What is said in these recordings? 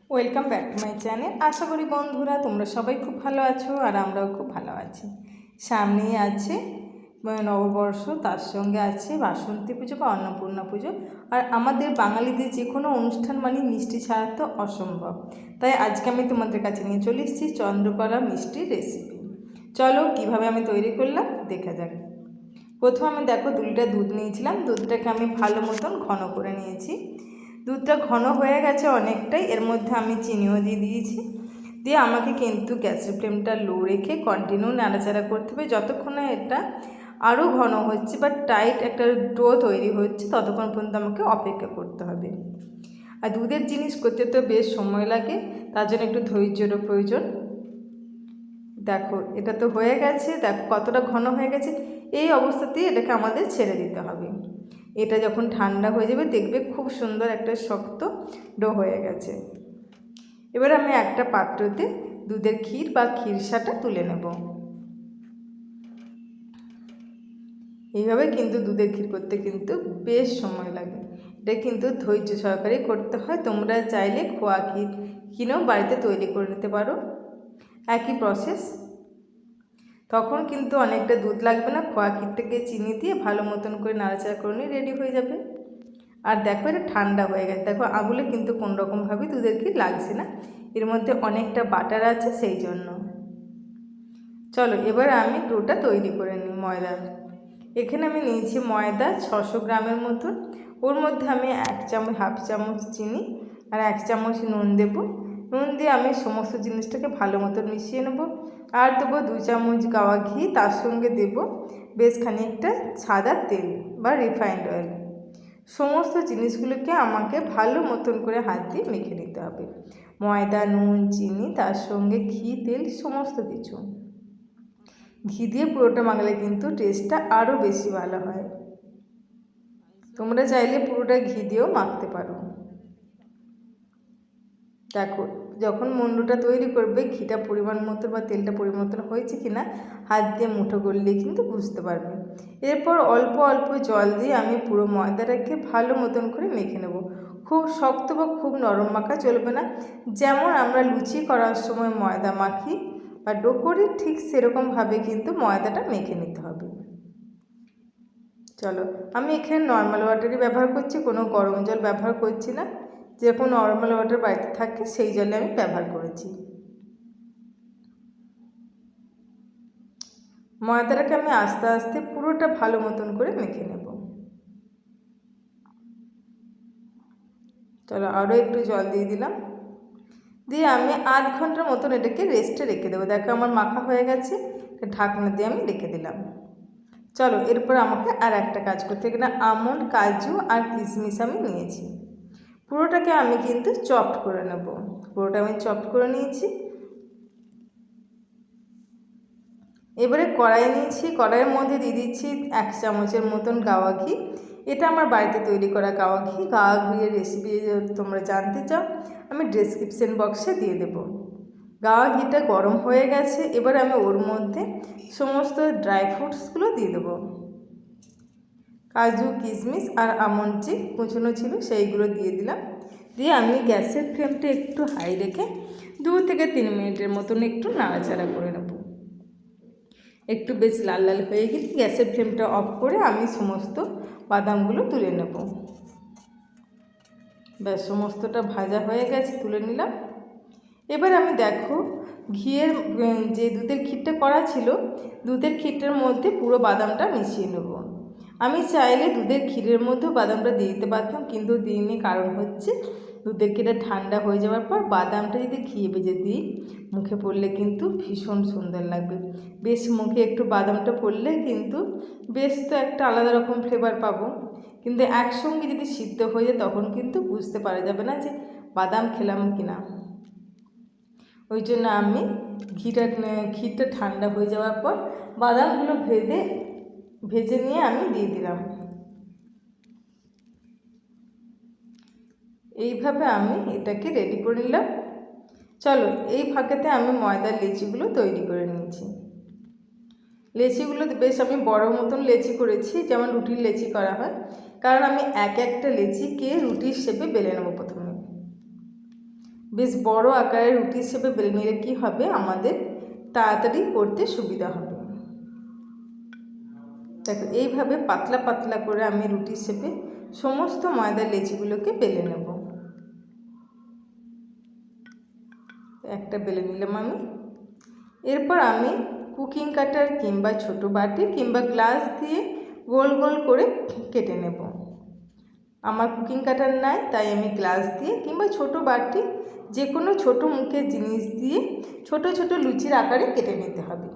Welcome back to my channel. আশা করি বন্ধুরা তোমরা সবাই খুব ভালো আছো আর আমরাও খুব ভালো আছি। সামনেই আছে নববর্ষ, তার সঙ্গে আছে বাসন্তী পুজো বা অন্নপূর্ণা পুজো। আর আমাদের বাঙালিদের যে কোনো অনুষ্ঠান মানে মিষ্টি ছাড়া তো অসম্ভব। তাই আজকে আমি তোমাদের কাছে নিয়ে চলে এসেছি চন্দ্রকলা মিষ্টির রেসিপি। চলো কীভাবে আমি তৈরি করলাম দেখা যাক। প্রথমে আমি দেখো 2 লিটার দুধ নিয়েছিলাম। দুধটাকে আমি ভালো মতন ঘন করে নিয়েছি। দুধটা ঘন হয়ে গেছে অনেকটাই। এর মধ্যে আমি চিনিও দিয়ে দিয়েছি। দিয়ে আমাকে কিন্তু গ্যাসের ফ্লেমটা লো রেখে কন্টিনিউ নাড়াচাড়া করতে হবে যতক্ষণ না এটা আরও ঘন হচ্ছে বা টাইট একটা ডো তৈরি হচ্ছে, ততক্ষণ পর্যন্ত আমাকে অপেক্ষা করতে হবে। আর দুধের জিনিস করতে তো বেশ সময় লাগে, তার জন্য একটু ধৈর্যেরও প্রয়োজন। দেখো এটা তো হয়ে গেছে, দেখো কতটা ঘন হয়ে গেছে। এই অবস্থাতেই এটাকে আমাদের ছেড়ে দিতে হবে। এটা যখন ঠান্ডা হয়ে যাবে দেখবে খুব সুন্দর একটা শক্ত ডো হয়ে গেছে। এবার আমি একটা পাত্রতে দুধের ক্ষীর বা ক্ষীরসাটা তুলে নেব। এইভাবে কিন্তু দুধের ক্ষীর করতে কিন্তু বেশ সময় লাগে। এটা কিন্তু ধৈর্য সহকারে করতে হয়। তোমরা চাইলে খোয়া ক্ষীর কিনেও বাড়িতে তৈরি করে নিতে পারো, একই প্রসেস। তখন কিন্তু অনেকটা দুধ লাগবে না। খোয়া ক্ষীরটাকে চিনি দিয়ে ভালো মতন করে নাড়াচাড়া করে নিয়ে রেডি হয়ে যাবে। আর দেখো এটা ঠান্ডা হয়ে গেছে। দেখো আঙুলে কিন্তু কোনোরকমভাবে দুধের ক্ষীর লাগছে না, এর মধ্যে অনেকটা বাটার আছে সেই জন্য। চলো এবার আমি ডোটা তৈরি করে নিই ময়দার। এখানে আমি নিয়েছি ময়দা 600 গ্রামের মতন। ওর মধ্যে আমি হাফ চামচ চিনি আর 1 চামচ নুন দেবো। নুন দিয়ে আমি সমস্ত জিনিসটাকে ভালো মতন মিশিয়ে নেব। আর দেবো 2 চামচ গাওয়া ঘি, তার সঙ্গে দেবো বেশ খানিকটা সাদা তেল বা রিফাইন্ড অয়েল। সমস্ত জিনিসগুলোকে আমাকে ভালো মতন করে হাত দিয়ে মেখে নিতে হবে। ময়দা, নুন, চিনি, তার সঙ্গে ঘি, তেল, সমস্ত কিছু। ঘি দিয়ে পুরোটা মাখলে কিন্তু টেস্টটা আরও বেশি ভালো হয়। তোমরা চাইলে পুরোটা ঘি দিয়েও মাখতে পারো। দেখো যখন মন্ডুটা তৈরি করবে ঘিটা পরিমাণ মতো বা তেলটা পরিমাণ মতন হয়েছে কি না হাত দিয়ে মুঠো করলেই কিন্তু বুঝতে পারবে। এরপর অল্প অল্প জল দিয়ে আমি পুরো ময়দাটাকে ভালো মতন করে মেখে নেব। খুব শক্ত বা খুব নরম মাখা চলবে না। যেমন আমরা লুচি করার সময় ময়দা মাখি বা ডো করি, ঠিক সেরকমভাবে কিন্তু ময়দাটা মেখে নিতে হবে। চলো আমি এখানে নর্মাল ওয়াটারই ব্যবহার করছি, কোনো গরম জল ব্যবহার করছি না। যেরকম নর্মাল ওয়াটার বাড়িতে থাকে সেই জলে আমি ব্যবহার করেছি। ময়দাটাকে আমি আস্তে আস্তে পুরোটা ভালো মতন করে মেখে নেব। চলো আরও একটু জল দিয়ে দিলাম। দিয়ে আমি আধ ঘন্টার মতন এটাকে রেস্টে রেখে দেবো। দেখো আমার মাখা হয়ে গেছে, ঢাকনা দিয়ে আমি রেখে দিলাম। চলো এরপর আমাকে আর একটা কাজ করতে হবে। এখানে আমন্ড, কাজু আর কিশমিশ আমি নিয়েছি। পুরোটাকে আমি কিন্তু চপড করে নেব। পুরোটা আমি চপড করে নিয়েছি। এবারে কড়াই নিয়েছি, কড়াইয়ের মধ্যে দিয়ে দিচ্ছি 1 চামচের মতন গাওয়া ঘি। এটা আমার বাড়িতে তৈরি করা গাওয়া ঘি। গাওয়া ঘিয়ের রেসিপি তোমরা জানতে চাও আমি ডেসক্রিপশন বক্সে দিয়ে দেবো। গাওয়া ঘিটা গরম হয়ে গেছে। এবার আমি ওর মধ্যে সমস্ত ড্রাই ফ্রুটসগুলো দিয়ে দেবো। কাজু, কিশমিশ আর আমন্ড যে কুচনো ছিল সেইগুলো দিয়ে দিলাম। দিয়ে আমি গ্যাসের ফ্লেমটা একটু হাই রেখে 2 থেকে 3 মিনিটের মতন একটু নাড়াচাড়া করে নেব। একটু বেশ লাল লাল হয়ে গেলে গ্যাসের ফ্লেমটা অফ করে আমি সমস্ত বাদামগুলো তুলে নেব। ব্যাস সমস্তটা ভাজা হয়ে গেছে, তুলে নিলাম। এবার আমি দেখো ঘিয়ের যে দুধের ক্ষীরটা করা ছিল, দুধের ক্ষীরটার মধ্যে পুরো বাদামটা মিশিয়ে নেব। আমি চাইলে দুধের ক্ষীরের মধ্যেও বাদামটা দিয়ে দিতে পারতাম, কিন্তু দিইনি। কারণ হচ্ছে দুধের ক্ষীরটা ঠান্ডা হয়ে যাওয়ার পর বাদামটা যদি ঘিয়ে ভেজে দিই মুখে পড়লে কিন্তু ভীষণ সুন্দর লাগবে। বেশ মুখে একটু বাদামটা পড়লে কিন্তু বেশ তো একটা আলাদা রকম ফ্লেভার পাবো। কিন্তু একসঙ্গে যদি সিদ্ধ হয়ে যায় তখন কিন্তু বুঝতে পারা যাবে না যে বাদাম খেলাম কিনা। ওই জন্য আমি ক্ষীরটা ঠান্ডা হয়ে যাওয়ার পর বাদামগুলো ভেজে নিয়ে আমি দিয়ে দিলাম। এইভাবে আমি এটাকে রেডি করে নিলাম। চলো এই ফাঁকেতে আমি ময়দার লেচিগুলো তৈরি করে নিয়েছি। লেচিগুলো বেশ আমি বড় মতন লেচি করেছি, যেমন রুটির লেচি করা হয়। কারণ আমি একটা লেচিকে রুটির শেপে বেলে নেবো প্রথমে। বেশ বড় আকারের রুটি শেপে বেলে নিলে কী হবে, আমাদের তাড়াতাড়ি করতে সুবিধা হবে। দেখো এইভাবে পাতলা পাতলা করে আমি রুটি শেপে সমস্ত ময়দার লেচিগুলোকে বেলে নেব। একটা বেলে নিলাম আমি। এরপর আমি কুকিং কাটার কিংবা ছোটো বাটি কিংবা গ্লাস দিয়ে গোল গোল করে কেটে নেব। আমার কুকিং কাটার নাই, তাই আমি গ্লাস দিয়ে কিংবা ছোটো বাটি যে কোনো ছোটো মুখের জিনিস দিয়ে ছোট ছোট লুচির আকারে কেটে নিতে হবে।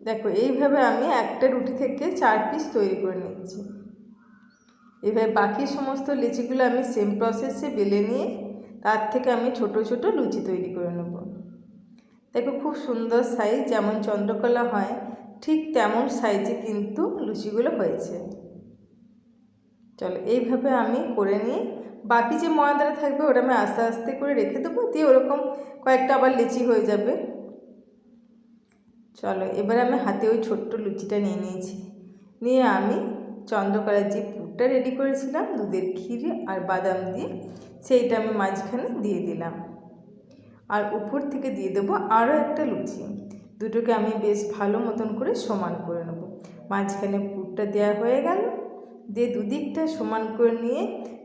দেখো এইভাবে আমি একটা রুটি থেকে 4 পিস তৈরি করে নিচ্ছি। এভাবে বাকি সমস্ত লিচিগুলো আমি সেম প্রসেসে বেলে নিয়ে তার থেকে আমি ছোট ছোট লুচি তৈরি করে নেব। দেখো খুব সুন্দর সাইজ, যেমন চন্দ্রকলা হয় ঠিক তেমন সাইজে কিন্তু লুচিগুলো হয়েছে। চলো এইভাবে আমি করে নিয়ে বাকি যে ময়দাটা থাকবে ওটা আমি আস্তে আস্তে করে রেখে দেবো, দিয়ে ওরকম কয়েকটা আবার লিচি হয়ে যাবে। চলো এবার আমি হাতে ওই ছোট্ট লুচিটা নিয়ে নিয়েছি, নিয়ে আমি চন্দ্রকলার যে পুরটা রেডি করেছিলাম দুধের ক্ষীর আর বাদাম দিয়ে, সেইটা আমি মাঝখানে দিয়ে দিলাম। আর উপর থেকে দিয়ে দেবো আরও একটা লুচি। দুটোকে আমি বেশ ভালো মতন করে সমান করে নেব। মাঝখানে পুরটা দেওয়া হয়ে গেল, দিয়ে দুদিকটা সমান করে নিয়ে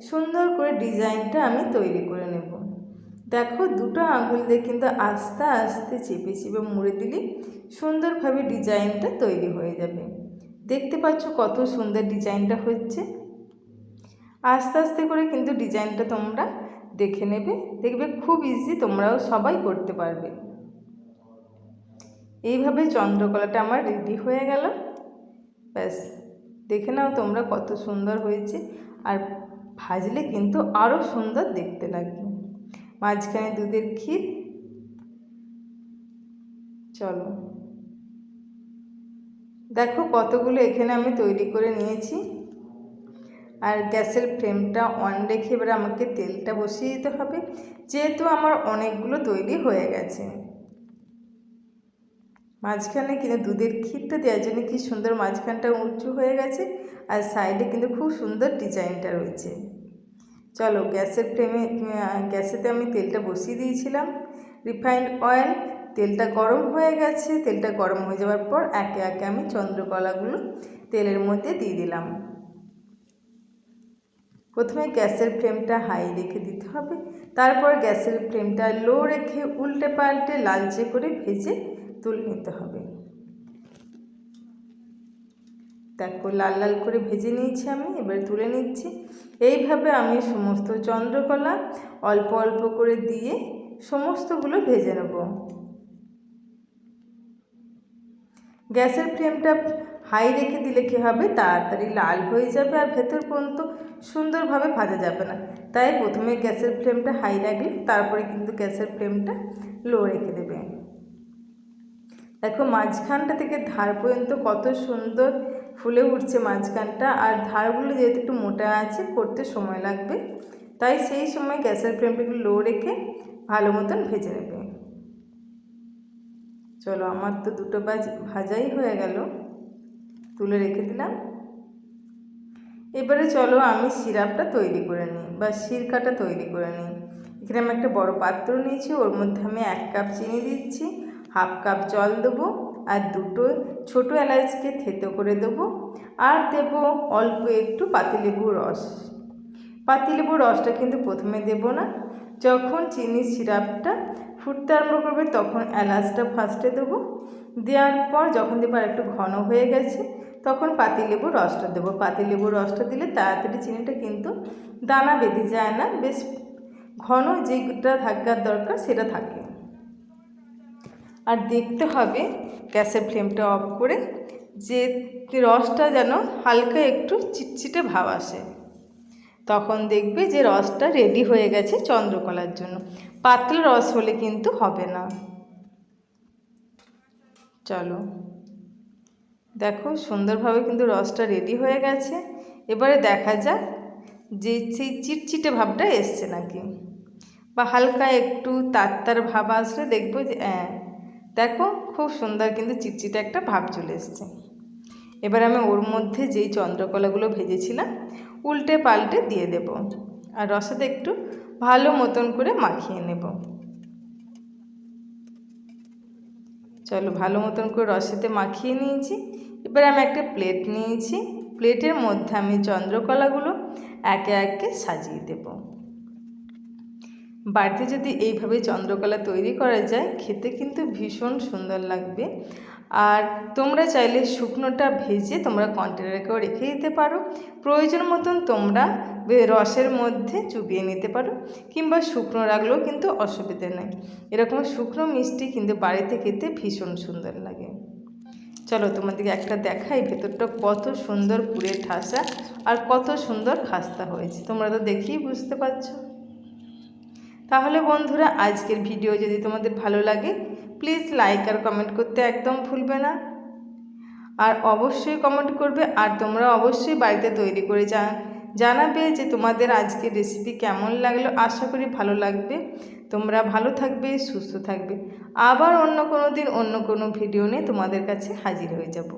সুন্দর করে ডিজাইনটা আমি তৈরি করে নেব। দেখো দুটো আঙুল দিয়ে কিন্তু আস্তে আস্তে চেপে চেপে মুড়ে দিলে সুন্দরভাবে ডিজাইনটা তৈরি হয়ে যাবে। দেখতে পাচ্ছ কত সুন্দর ডিজাইনটা হচ্ছে। আস্তে আস্তে করে কিন্তু ডিজাইনটা তোমরা দেখে নেবে, দেখবে খুব ইজি, তোমরাও সবাই করতে পারবে। এইভাবে চন্দ্রকলাটা আমার রেডি হয়ে গেল। ব্যাস দেখে নাও তোমরা কত সুন্দর হয়েছে, আর ভাজলে কিন্তু আরও সুন্দর দেখতে লাগবে। মাঝখানে দুধের ক্ষীর। চলো দেখো কতগুলো এখানে আমি তৈরি করে নিয়েছি। আর গ্যাসের ফ্লেমটা অন রেখে এবার আমাকে তেলটা বসিয়ে দিতে হবে, যেহেতু আমার অনেকগুলো তৈরি হয়ে গেছে। মাঝখানে কিন্তু দুধের ক্ষীরটা দেওয়ার জন্য কি সুন্দর মাঝখানটা উঁচু হয়ে গেছে, আর সাইডে কিন্তু খুব সুন্দর ডিজাইনটা রয়েছে। চলো গ্যাসেতে আমি তেলটা বসিয়ে দিয়েছিলাম, রিফাইন্ড অয়েল। তেলটা গরম হয়ে গেছে, তেলটা গরম হয়ে যাওয়ার পর একে একে আমি চন্দ্রকলাগুলো তেলের মধ্যে দিয়ে দিলাম। প্রথমে গ্যাসের ফ্লেমটা হাই রেখে দিতে হবে, তারপর গ্যাসের ফ্লেমটা লো রেখে উল্টে পাল্টে লালচে করে ভেজে তুলে নিতে হবে। দেখো লাল লাল করে ভেজে নিয়েছি আমি, এবার তুলে নিচ্ছি। এইভাবে আমি সমস্ত চন্দ্রকলা অল্প অল্প করে দিয়ে সমস্তগুলো ভেজে নেব। গ্যাসের ফ্লেমটা হাই রেখে দিলে কী হবে, তাড়াতাড়ি লাল হয়ে যাবে আর ভেতর পর্যন্ত সুন্দরভাবে ভাজা যাবে না। তাই প্রথমে গ্যাসের ফ্লেমটা হাই রাখলে তারপরে কিন্তু গ্যাসের ফ্লেমটা লো রেখে দেবে। দেখো মাঝখানটা থেকে ধার পর্যন্ত কত সুন্দর ফুলে উঠছে মাঝখানটা, আর ধারগুলো যেহেতু একটু মোটা আছে করতে সময় লাগবে, তাই সেই সময় গ্যাসের ফ্লেমটা একটু লো রেখে ভালো মতন ভেজে নেবে। চলো আমার তো দুটো ভাজাই হয়ে গেল, তুলে রেখে দিলাম। এবারে চলো আমি সিরাপটা তৈরি করে নিই বা সিরকাটা তৈরি করে নিই। এখানে আমি একটা বড় পাত্র নিয়েছি, ওর মধ্যে আমি 1 কাপ চিনি দিচ্ছি, 1/2 কাপ জল দেবো, আর দুটো ছোটো এলাচকে থেতো করে দেবো, আর দেবো অল্প একটু পাতিলেবুর রস। পাতিলেবুর রসটা কিন্তু প্রথমে দেব না, যখন চিনির সিরাপটা ফুটতে আরম্ভ করবে তখন এলাচটা ফার্স্টে দেবো, দেওয়ার পর যখন দেবো আর একটু ঘন হয়ে গেছে তখন পাতিলেবুর রসটা দেবো। পাতিলেবুর রসটা দিলে তাড়াতাড়ি চিনিটা কিন্তু দানা বেঁধে যায় না, বেশ ঘন যেটা থাকার দরকার সেটা থাকে। আর দেখতে হবে গ্যাসের ফ্লেমটা অফ করে যে রসটা যেন হালকা একটু চিটচিটে ভাব আসে, তখন দেখবে যে রসটা রেডি হয়ে গেছে চন্দ্রকলার জন্য। পাতলা রস হলে কিন্তু হবে না। চলো দেখো সুন্দরভাবে কিন্তু রসটা রেডি হয়ে গেছে। এবারে দেখা যাক যে সেই চিটচিটে ভাবটা এসছে নাকি, বা হালকা একটু তার ভাব আসলে দেখবো যে দেখো খুব সুন্দর কিন্তু চিটচিটে একটা ভাব চলে এসছে। এবার আমি ওর মধ্যে যেই চন্দ্রকলাগুলো ভেজেছিলাম উল্টে পাল্টে দিয়ে দেব, আর রসাতে একটু ভালো মতন করে মাখিয়ে নেব। চলো ভালো মতন করে রসেতে মাখিয়ে নিয়েছি। এবার আমি একটা প্লেট নিয়েছি, প্লেটের মধ্যে আমি চন্দ্রকলাগুলো একে একে সাজিয়ে দেব। বাড়িতে যদি এইভাবে চন্দ্রকলা তৈরি করা যায় খেতে কিন্তু ভীষণ সুন্দর লাগবে। আর তোমরা চাইলে শুকনোটা ভেজে তোমরা কন্টেনারেও রেখে দিতে পারো, প্রয়োজন মতন তোমরা রসের মধ্যে চুবিয়ে নিতে পারো, কিংবা শুকনো রাখলেও কিন্তু অসুবিধে নেই। এরকম শুকনো মিষ্টি কিন্তু বাড়িতে খেতে ভীষণ সুন্দর লাগে। চলো তোমাদেরকে একটা দেখাই ভেতরটা কত সুন্দর পুরে ঠাসা আর কত সুন্দর খাস্তা হয়েছে, তোমরা তো দেখেই বুঝতে পারছো। তাহলে বন্ধুরা আজকের ভিডিও যদি তোমাদের ভালো লাগে প্লিজ লাইক আর কমেন্ট করতে একদম ভুলবে না। আর অবশ্যই কমেন্ট করবে, আর তোমরা অবশ্যই বাড়িতে তৈরি করে জানাবে যে তোমাদের আজকের রেসিপি কেমন লাগলো। আশা করি ভালো লাগবে। তোমরা ভালো থাকবে, সুস্থ থাকবে। আবার অন্য কোনো দিন অন্য কোনো ভিডিও নিয়ে তোমাদের কাছে হাজির হয়ে যাব।